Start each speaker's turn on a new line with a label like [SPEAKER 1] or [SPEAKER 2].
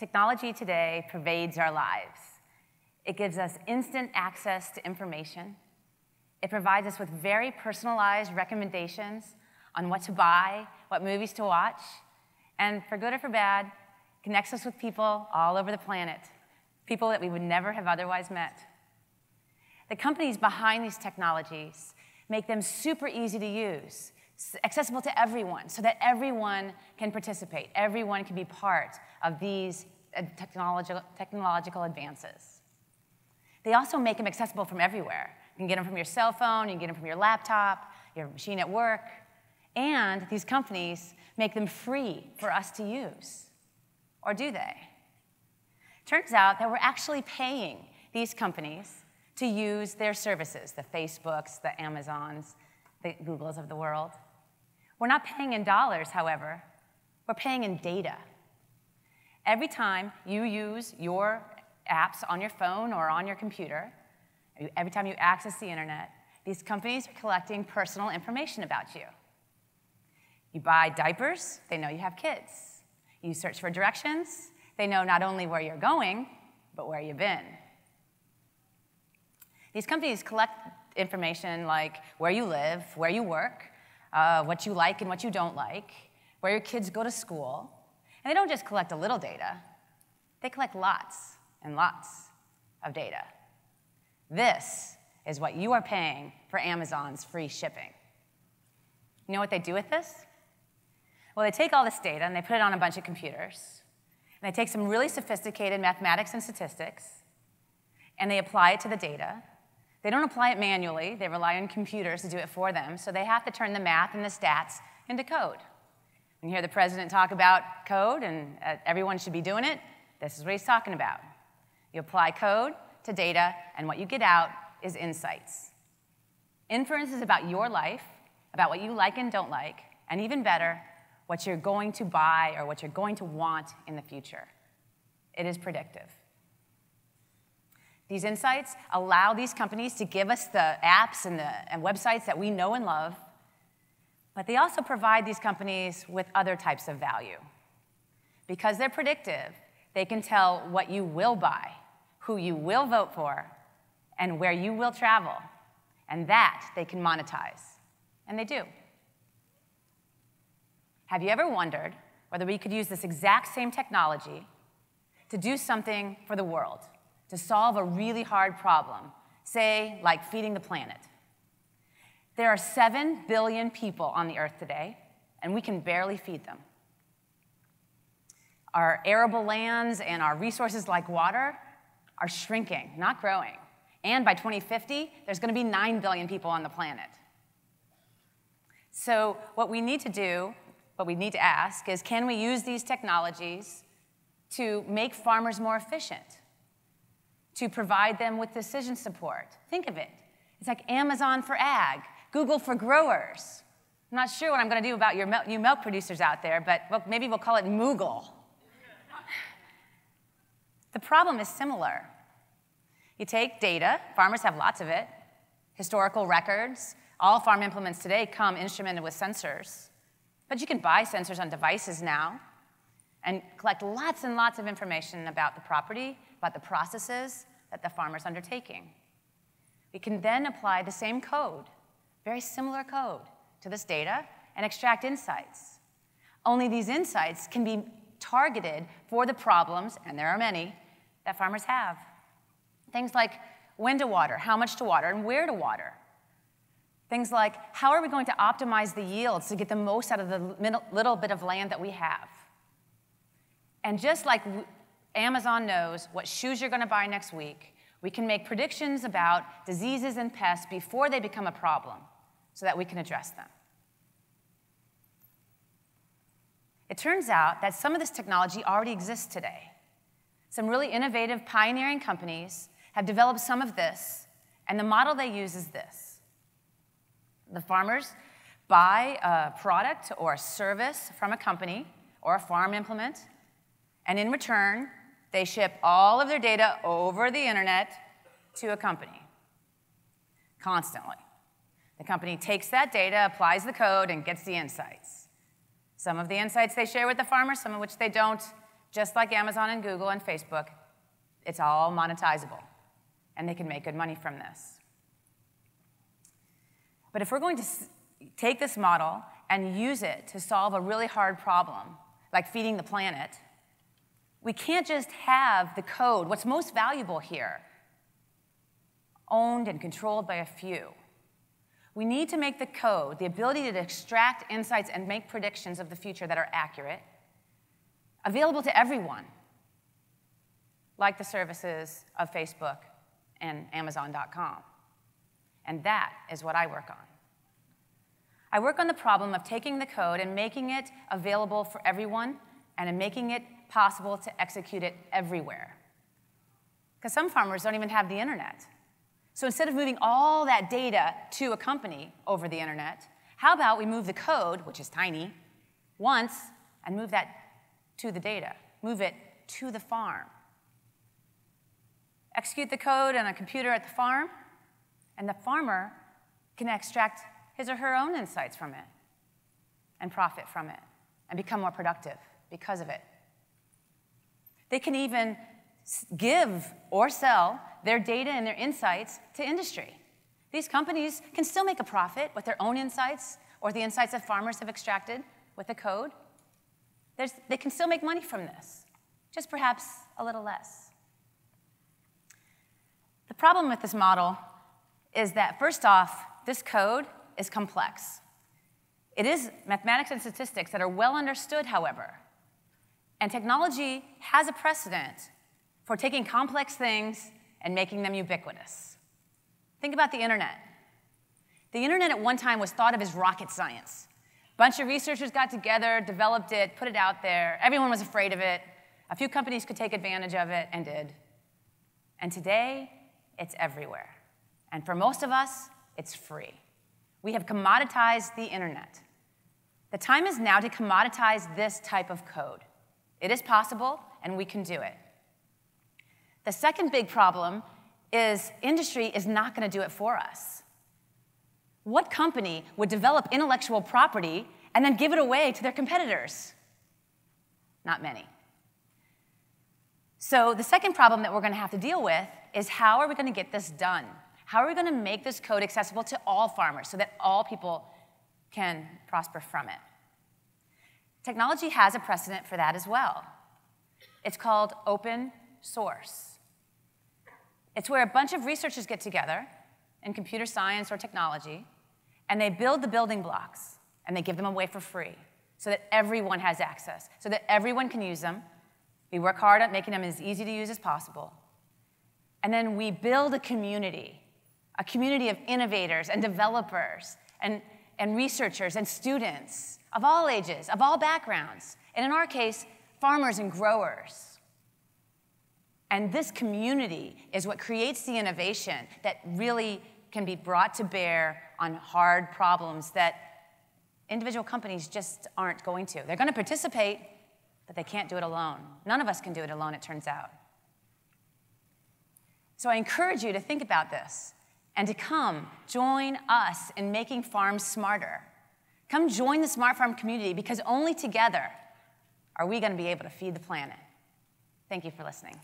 [SPEAKER 1] Technology today pervades our lives. It gives us instant access to information. It provides us with very personalized recommendations on what to buy, what movies to watch, and for good or for bad, connects us with people all over the planet, people that we would never have otherwise met. The companies behind these technologies make them super easy to use, accessible to everyone, so that everyone can participate, everyone can be part of these technological advances. They also make them accessible from everywhere. You can get them from your cell phone, you can get them from your laptop, your machine at work, and these companies make them free for us to use. Or do they? Turns out that we're actually paying these companies to use their services, the Facebooks, the Amazons, the Googles of the world. We're not paying in dollars, however. We're paying in data. Every time you use your apps on your phone or on your computer, every time you access the internet, these companies are collecting personal information about you. You buy diapers, they know you have kids. You search for directions, they know not only where you're going, but where you've been. These companies collect information like where you live, where you work, what you like and what you don't like, where your kids go to school. And they don't just collect a little data, they collect lots and lots of data. This is what you are paying for Amazon's free shipping. You know what they do with this? Well, they take all this data and they put it on a bunch of computers. And they take some really sophisticated mathematics and statistics, and they apply it to the data. They don't apply it manually. They rely on computers to do it for them, so they have to turn the math and the stats into code. When you hear the president talk about code and everyone should be doing it, this is what he's talking about. You apply code to data, and what you get out is insights. Inference is about your life, about what you like and don't like, and even better, what you're going to buy or what you're going to want in the future. It is predictive. These insights allow these companies to give us the apps and websites that we know and love, but they also provide these companies with other types of value. Because they're predictive, they can tell what you will buy, who you will vote for, and where you will travel. And that they can monetize. And they do. Have you ever wondered whether we could use this exact same technology to do something for the world, to solve a really hard problem, say, like feeding the planet? There are 7 billion people on the earth today, and we can barely feed them. Our arable lands and our resources like water are shrinking, not growing. And by 2050, there's going to be 9 billion people on the planet. So what we need to do, what we need to ask is, can we use these technologies to make farmers more efficient, to provide them with decision support? Think of it. It's like Amazon for ag, Google for growers. I'm not sure what I'm going to do about you milk producers out there, but well, maybe we'll call it Moogle. The problem is similar. You take data, farmers have lots of it, historical records. All farm implements today come instrumented with sensors. But you can buy sensors on devices now and collect lots and lots of information about the property, about the processes that the farmer's undertaking. We can then apply the same code, very similar code, to this data and extract insights. Only these insights can be targeted for the problems, and there are many, that farmers have. Things like when to water, how much to water, and where to water. Things like, how are we going to optimize the yields to get the most out of the little bit of land that we have? And just like Amazon knows what shoes you're going to buy next week, we can make predictions about diseases and pests before they become a problem so that we can address them. It turns out that some of this technology already exists today. Some really innovative, pioneering companies have developed some of this, and the model they use is this. The farmers buy a product or a service from a company or a farm implement, and in return, they ship all of their data over the internet to a company, constantly. The company takes that data, applies the code, and gets the insights. Some of the insights they share with the farmers, some of which they don't, just like Amazon and Google and Facebook, it's all monetizable, and they can make good money from this. But if we're going to take this model and use it to solve a really hard problem, like feeding the planet, we can't just have the code, what's most valuable here, owned and controlled by a few. We need to make the code, the ability to extract insights and make predictions of the future that are accurate, available to everyone, like the services of Facebook and Amazon.com. And that is what I work on. I work on the problem of taking the code and making it available for everyone and in making it possible to execute it everywhere. Because some farmers don't even have the internet. So instead of moving all that data to a company over the internet, how about we move the code, which is tiny, once, and move that to the data, move it to the farm. Execute the code on a computer at the farm, and the farmer can extract his or her own insights from it and profit from it and become more productive because of it. They can even give or sell their data and their insights to industry. These companies can still make a profit with their own insights or the insights that farmers have extracted with the code. They can still make money from this, just perhaps a little less. The problem with this model is that, first off, this code is complex. It is mathematics and statistics that are well understood, however. And technology has a precedent for taking complex things and making them ubiquitous. Think about the internet. The internet at one time was thought of as rocket science. A bunch of researchers got together, developed it, put it out there. Everyone was afraid of it. A few companies could take advantage of it and did. And today, it's everywhere. And for most of us, it's free. We have commoditized the internet. The time is now to commoditize this type of code. It is possible, and we can do it. The second big problem is industry is not going to do it for us. What company would develop intellectual property and then give it away to their competitors? Not many. So the second problem that we're going to have to deal with is how are we going to get this done? How are we going to make this code accessible to all farmers so that all people can prosper from it? Technology has a precedent for that as well. It's called open source. It's where a bunch of researchers get together in computer science or technology, and they build the building blocks, and they give them away for free so that everyone has access, so that everyone can use them. We work hard at making them as easy to use as possible. And then we build a community of innovators and developers and researchers and students of all ages, of all backgrounds, and in our case, farmers and growers. And this community is what creates the innovation that really can be brought to bear on hard problems that individual companies just aren't going to. They're going to participate, but they can't do it alone. None of us can do it alone, it turns out. So I encourage you to think about this and to come join us in making farms smarter. Come join the SmartFarm community, because only together are we going to be able to feed the planet. Thank you for listening.